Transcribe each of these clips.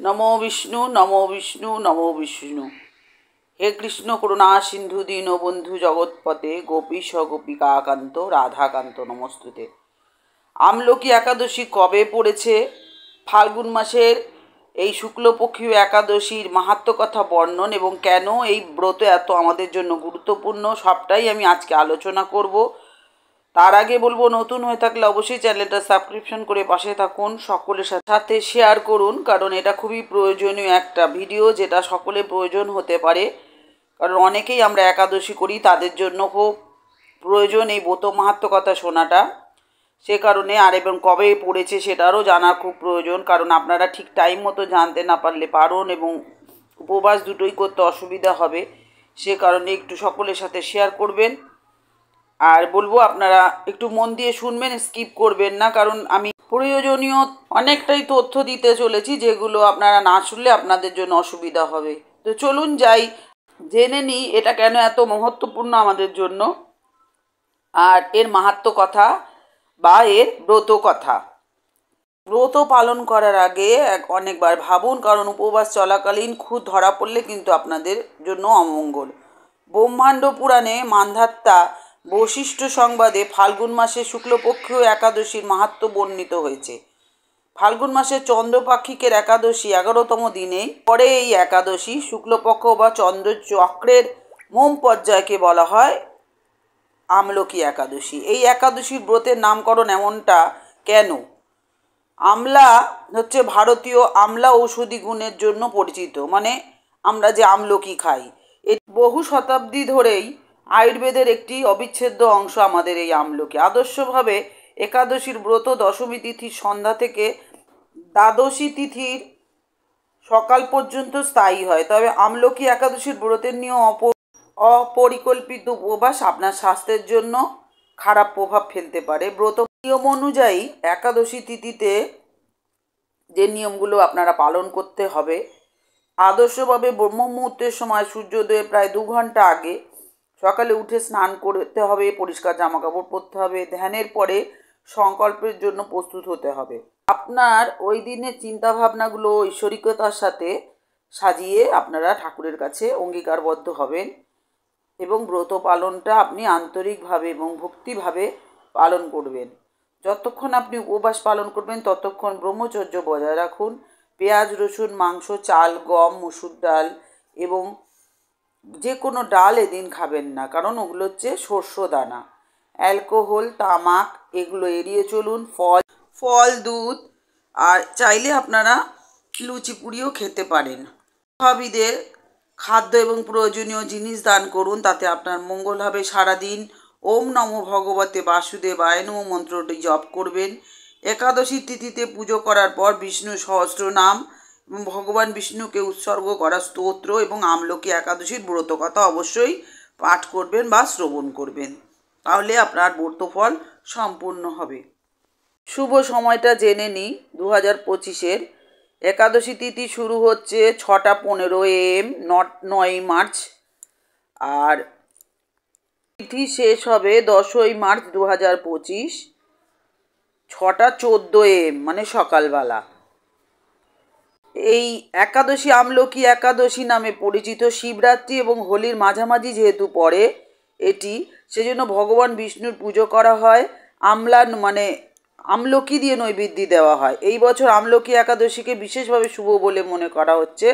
নমো বিষ্ণু নমো বিষ্ণু নমো বিষ্ণু। হে কৃষ্ণ করুণা সিন্ধু দীনবন্ধু জগৎপতে গোপীশ গোপিকাকান্ত রাধাকান্ত নমস্তুতে। আমলকি একাদশী কবে পড়েছে? ফাল্গুন মাসের এই শুক্লপক্ষীয় একাদশীর মাহাত্ম্য কথা বর্ণন এবং কেন এই ব্রত এত আমাদের জন্য গুরুত্বপূর্ণ সবটাই আমি আজকে আলোচনা করব। তার আগে বলবো, নতুন হয়ে থাকলে অবশ্যই চ্যানেলটা সাবস্ক্রিপশন করে পাশে থাকুন, সকলের সাথে শেয়ার করুন, কারণ এটা খুবই প্রয়োজনীয় একটা ভিডিও যেটা সকলের প্রয়োজন হতে পারে। কারণ অনেকেই আমরা একাদশী করি, তাদের জন্য খুব প্রয়োজন এই ব্রত মাহাত্ম্য কথা শোনাটা। সে কারণে এবং কবে পড়েছে সেটারও জানা খুব প্রয়োজন, কারণ আপনারা ঠিক টাইম মতো জানতে না পারলে পারণ এবং উপবাস দুটোই করতে অসুবিধা হবে। সে কারণে একটু সকলের সাথে শেয়ার করবেন। আর বলবো আপনারা একটু মন দিয়ে শুনবেন, স্কিপ করবেন না, কারণ আমি প্রয়োজনীয় অনেকটাই তথ্য দিতে চলেছি যেগুলো আপনারা না শুনলে আপনাদের জন্য অসুবিধা হবে। তো চলুন যাই, জেনে নিই এটা কেন এত মহত্বপূর্ণ আমাদের জন্য আর এর মাহাত্ম্য কথা বা এর ব্রত কথা। ব্রত পালন করার আগে অনেকবার ভাবুন, কারণ উপবাস চলাকালীন খুদ ধরা পড়লে কিন্তু আপনাদের জন্য অমঙ্গল। ব্রহ্মাণ্ড পুরাণে মান্ধাত্তা বশিষ্ঠ সংবাদে ফাল্গুন মাসে শুক্লপক্ষীয় একাদশীর মাহাত্ম্য বর্ণিত হয়েছে। ফাল্গুন মাসে চন্দ্রপাক্ষিকের একাদশী 11তম দিনে পরে এই একাদশী শুক্লপক্ষ বা চন্দ্রচক্রের মোম পর্যায়কে বলা হয় আমলকি একাদশী। এই একাদশীর ব্রতের নামকরণ এমনটা কেন? আমলা হচ্ছে ভারতীয় আমলা ঔষধি গুণের জন্য পরিচিত, মানে আমরা যে আমলকি খাই, বহু শতাব্দী ধরেই আয়ুর্বেদের একটি অবিচ্ছেদ্য অংশ আমাদের এই আমলকি। আদর্শভাবে একাদশীর ব্রত দশমী তিথির সন্ধ্যা থেকে দ্বাদশী তিথির সকাল পর্যন্ত স্থায়ী হয়। তবে আমলকি একাদশীর ব্রতের নিয়ম অপরিকল্পিত উপবাস আপনার স্বাস্থ্যের জন্য খারাপ প্রভাব ফেলতে পারে। ব্রত নিয়ম অনুযায়ী একাদশী তিথিতে যে নিয়মগুলো আপনারা পালন করতে হবে: আদর্শভাবে ব্রহ্ম মুহূর্তের সময় সূর্যোদয়ের প্রায় 2 ঘন্টা আগে সকালে উঠে স্নান করতে হবে, পরিষ্কার জামাকাপড় পরতে হবে, ধ্যানের পরে সংকল্পের জন্য প্রস্তুত হতে হবে। আপনার ওই দিনের চিন্তাভাবনাগুলো ঐশ্বরিকতার সাথে সাজিয়ে আপনারা ঠাকুরের কাছে অঙ্গীকারবদ্ধ হবেন এবং ব্রত পালনটা আপনি আন্তরিকভাবে এবং ভক্তিভাবে পালন করবেন। যতক্ষণ আপনি উপবাস পালন করবেন ততক্ষণ ব্রহ্মচর্য বজায় রাখুন। পেঁয়াজ, রসুন, মাংস, চাল, গম, মসুর ডাল এবং যে কোনো ডাল এদিন খাবেন না, কারণ ওগুলো হচ্ছে শস্য দানা। অ্যালকোহল, তামাক এগুলো এড়িয়ে চলুন। ফল, দুধ আর চাইলে আপনারা লুচি পুরিও খেতে পারেন। ভাবিদের খাদ্য এবং প্রয়োজনীয় জিনিস দান করুন, তাতে আপনার মঙ্গল হবে। সারাদিন ওম নমো ভগবতে বাসুদেবায় নমঃ মন্ত্রটি জপ করবেন। একাদশী তিথিতে পুজো করার পর বিষ্ণু সহস্রনাম এবং ভগবান বিষ্ণুকে উৎসর্গ করা স্তোত্র এবং আমলকি একাদশীর ব্রত কথা অবশ্যই পাঠ করবেন বা শ্রবণ করবেন, তাহলে আপনার ব্রতফল সম্পূর্ণ হবে। শুভ সময়টা জেনে নিই। 2025-এর একাদশী তিথি শুরু হচ্ছে 6:15 AM 9ই মার্চ, আর তিথি শেষ হবে 10ই মার্চ 2025 6:14 AM, মানে সকালবেলা। এই একাদশী আমলকি একাদশী নামে পরিচিত। শিবরাত্রি এবং হোলির মাঝামাঝি যেহেতু পড়ে এটি, সেজন্য ভগবান বিষ্ণুর পুজো করা হয়। আমলকি দিয়ে নৈবেদ্য দেওয়া হয়। এই বছর আমলকি একাদশীকে বিশেষভাবে শুভ বলে মনে করা হচ্ছে,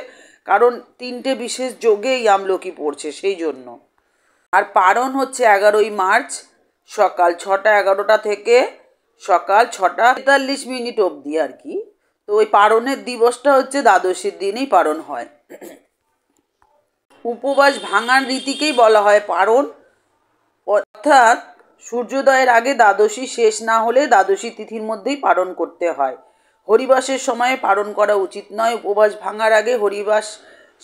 কারণ 3টে বিশেষ যোগে এই আমলকি পড়ছে, সেই জন্য। আর পারণ হচ্ছে 11ই মার্চ সকাল 6:11 থেকে সকাল 6:43 অবধি আর কি। তো ওই পারণের দিবসটা হচ্ছে দ্বাদশীর দিনেই পারণ হয়। উপবাস ভাঙার রীতিকেই বলা হয় পারণ, অর্থাৎ সূর্যোদয়ের আগে দ্বাদশী শেষ না হলে দ্বাদশী তিথির মধ্যেই পালন করতে হয়। হরিবাসের সময়ে পালন করা উচিত নয়। উপবাস ভাঙার আগে হরিবাস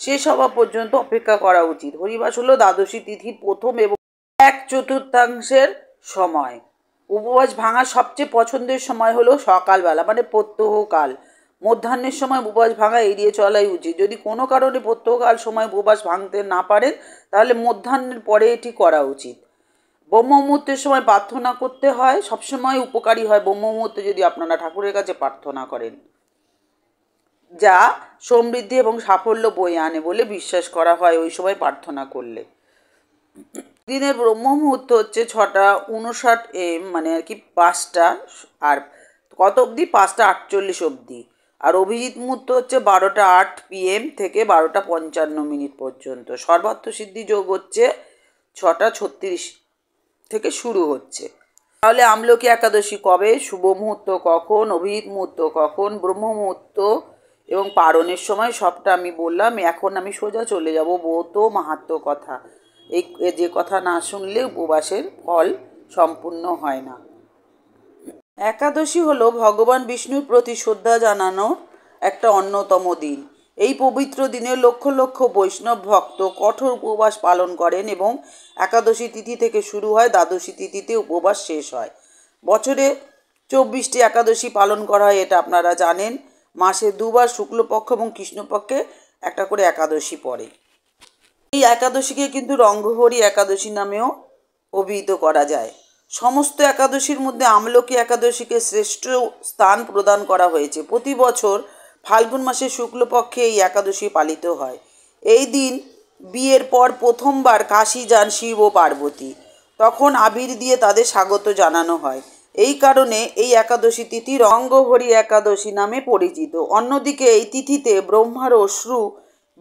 শেষ হওয়া পর্যন্ত অপেক্ষা করা উচিত। হরিবাস হলো দ্বাদশী তিথির প্রথম এবং 1/4 সময়। উপবাস ভাঙার সবচেয়ে পছন্দের সময় হলো সকালবেলা, মানে প্রত্যহকাল। মধ্যাহ্নের সময় উপবাস ভাঙা এড়িয়ে চলাই উচিত। যদি কোনো কারণে প্রত্যহকাল সময় উপবাস ভাঙতে না পারেন তাহলে মধ্যাহ্নের পরে এটি করা উচিত। ব্রহ্ম মুহূর্তের সময় প্রার্থনা করতে হয়, সবসময় উপকারী হয় ব্রহ্ম মুহূর্তে যদি আপনারা ঠাকুরের কাছে প্রার্থনা করেন। যা সমৃদ্ধি এবং সাফল্য বয়ে আনে বলে বিশ্বাস করা হয় ওই সময় প্রার্থনা করলে। দিনের ব্রহ্ম মুহূর্ত হচ্ছে 6:59 AM, মানে আর কি 5টা, আর কত অবধি 5:48 অবধি। আর অভিজিৎ মুহূর্ত হচ্ছে 12:08 PM থেকে 12:55 পর্যন্ত। সর্বার্থ সিদ্ধি যোগ হচ্ছে 6:36 থেকে শুরু হচ্ছে। তাহলে আমলকি একাদশী কবে, শুভ মুহূর্ত কখন, অভিজিৎ মুহূর্ত কখন, ব্রহ্ম মুহূর্ত এবং পারণের সময় সবটা আমি বললাম। এখন আমি সোজা চলে যাব ব্রত মাহাত্ম্য কথা। এই যে কথা না শুনলে উপবাসের ফল সম্পূর্ণ হয় না। একাদশী হলো ভগবান বিষ্ণুর প্রতি শ্রদ্ধা জানানোর একটা অন্যতম দিন। এই পবিত্র দিনে লক্ষ লক্ষ বৈষ্ণব ভক্ত কঠোর উপবাস পালন করেন এবং একাদশী তিথি থেকে শুরু হয়, দ্বাদশী তিথিতে উপবাস শেষ হয়। বছরে 24টি একাদশী পালন করা হয়, এটা আপনারা জানেন। মাসে দুবার শুক্লপক্ষ এবং কৃষ্ণপক্ষে একটা করে একাদশী পড়ে। এই একাদশীকে কিন্তু রঙ্গহরি একাদশী নামেও অভিহিত করা যায়। সমস্ত একাদশীর মধ্যে আমলকি একাদশীকে শ্রেষ্ঠ স্থান প্রদান করা হয়েছে। প্রতি বছর ফাল্গুন মাসের শুক্লপক্ষে এই একাদশী পালিত হয়। এই দিন বিয়ের পর প্রথমবার কাশী যান শিব ও পার্বতী। তখন আবির দিয়ে তাদের স্বাগত জানানো হয়। এই কারণে এই একাদশী তিথি রঙ্গহরি একাদশী নামে পরিচিত। অন্যদিকে এই তিথিতে ব্রহ্মার অশ্রু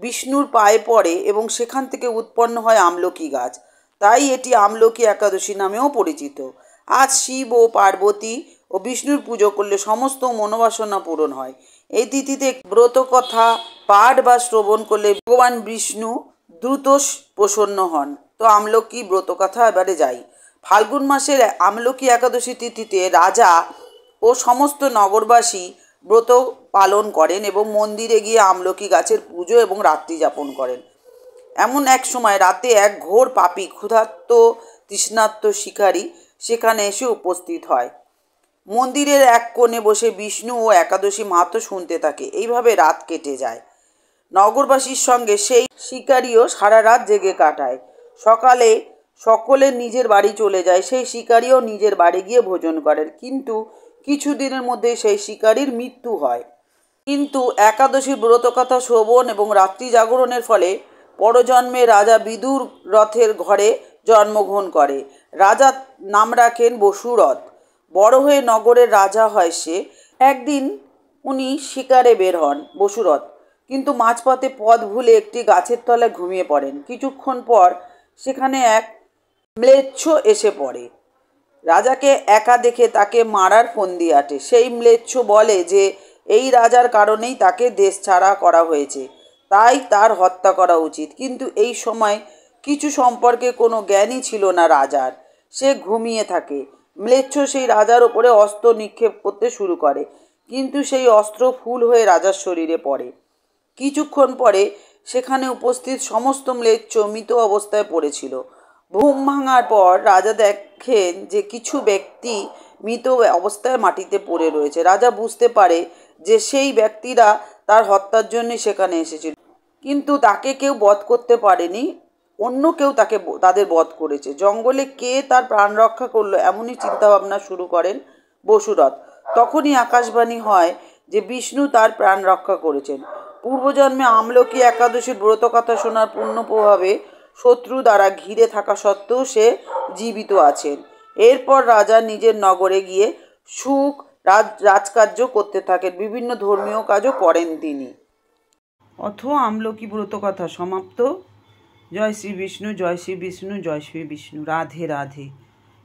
বিষ্ণুর পায়ে পড়ে এবং সেখান থেকে উৎপন্ন হয় আমলকি গাছ। তাই এটি আমলকি একাদশী নামেও পরিচিত। আজ শিব ও পার্বতী ও বিষ্ণুর পুজো করলে সমস্ত মনোবাসনা পূরণ হয়। এই তিথিতে ব্রত কথা পাঠ বা শ্রবণ করলে ভগবান বিষ্ণু দ্রুত প্রসন্ন হন। তো আমলকি ব্রত কথা এবারে যাই। ফাল্গুন মাসের আমলকি একাদশী তিথিতে রাজা ও সমস্ত নগরবাসী ব্রত পালন করেন এবং মন্দিরে গিয়ে আমলকি গাছের পুজো এবং রাত্রি যাপন করেন। এমন এক সময় রাতে এক ঘোর পাপী ক্ষুধার্ত তৃষ্ণার্ত শিকারী সেখানে এসে উপস্থিত হয়। মন্দিরের এক কোণে বসে বিষ্ণু ও একাদশী মাহাত্ম্য শুনতে থাকে। এইভাবে রাত কেটে যায়। নগরবাসীর সঙ্গে সেই শিকারীও সারা রাত জেগে কাটায়। সকালে সকলে নিজের বাড়ি চলে যায়। সেই শিকারীও নিজের বাড়ি গিয়ে ভোজন করেন, কিন্তু কিছুদিনের মধ্যে সেই শিকারীর মৃত্যু হয়। কিন্তু একাদশীর ব্রতকথা শ্রবণ এবং রাত্রি জাগরণের ফলে পরজন্মে রাজা বিদুর রথের ঘরে জন্মগ্রহণ করে। রাজার নাম রাখেন বসুরথ। বড় হয়ে নগরের রাজা হয় সে। একদিন উনি শিকারে বের হন বসুরথ, কিন্তু মাঝপথে পথ ভুলে একটি গাছের তলায় ঘুমিয়ে পড়েন। কিছুক্ষণ পর সেখানে এক ম্লেচ্ছ এসে পড়ে। রাজাকে একা দেখে তাকে মারার ফন্দি আটে। সেই ম্লেচ্ছ বলে যে এই রাজার কারণেই তাকে দেশ ছাড়া করা হয়েছে, তাই তার হত্যা করা উচিত। কিন্তু এই সময় কিছু সম্পর্কে কোনো জ্ঞানই ছিল না রাজার। সে ঘুমিয়ে থাকে। ম্লেচ্ছ সেই রাজার ওপরে অস্ত্র নিক্ষেপ করতে শুরু করে, কিন্তু সেই অস্ত্র ফুল হয়ে রাজার শরীরে পড়ে। কিছুক্ষণ পরে সেখানে উপস্থিত সমস্ত ম্লেচ্ছ মৃত অবস্থায় পড়েছিল। ঘুম ভাঙার পর রাজা দেখেন যে কিছু ব্যক্তি মৃত অবস্থায় মাটিতে পড়ে রয়েছে। রাজা বুঝতে পারে যে সেই ব্যক্তিরা তার হত্যার জন্য সেখানে এসেছিল, কিন্তু তাকে কেউ বধ করতে পারেনি, অন্য কেউ তাদের বধ করেছে। জঙ্গলে কে তার প্রাণ রক্ষা করলো, এমনই চিন্তাভাবনা শুরু করেন বসুরথ। তখনই আকাশবাণী হয় যে বিষ্ণু তার প্রাণ রক্ষা করেছেন। পূর্বজন্মে আমলকি একাদশীর ব্রতকথা শোনার পুণ্য প্রভাবে শত্রু দ্বারা ঘিরে থাকা সত্ত্বেও সে জীবিত আছেন। এরপর রাজা নিজের নগরে গিয়ে সুখ রাজকার্য করতে থাকেন। বিভিন্ন ধর্মীয় কাজও করেন তিনি। অথ আমলকি ব্রতকথা সমাপ্ত। জয় শ্রী বিষ্ণু, জয় শ্রী বিষ্ণু, জয় শ্রী বিষ্ণু। রাধে রাধে।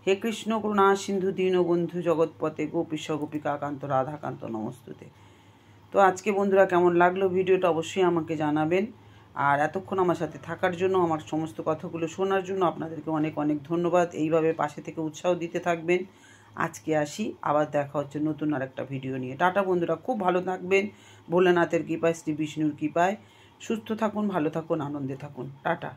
হে কৃষ্ণ করুণা সিন্ধু দীনবন্ধু জগৎপতে গোপীশ গোপিকাকান্ত রাধাকান্ত নমস্তুতে। তো আজকে বন্ধুরা কেমন লাগলো ভিডিওটা অবশ্যই আমাকে জানাবেন। আর এতক্ষণ আমার সাথে থাকার জন্য, আমার সমস্ত কথাগুলো শোনার জন্য আপনাদেরকে অনেক অনেক ধন্যবাদ। এইভাবে পাশে থেকে উৎসাহ দিতে থাকবেন। আজকে আসি, আবার দেখা হচ্ছে নতুন আরেকটা ভিডিও নিয়ে। টাটা বন্ধুরা, খুব ভালো থাকবেন। ভোলেনাথের কৃপায়, শ্রী বিষ্ণুর কৃপায় সুস্থ থাকুন, ভালো থাকুন, আনন্দে থাকুন। টাটা।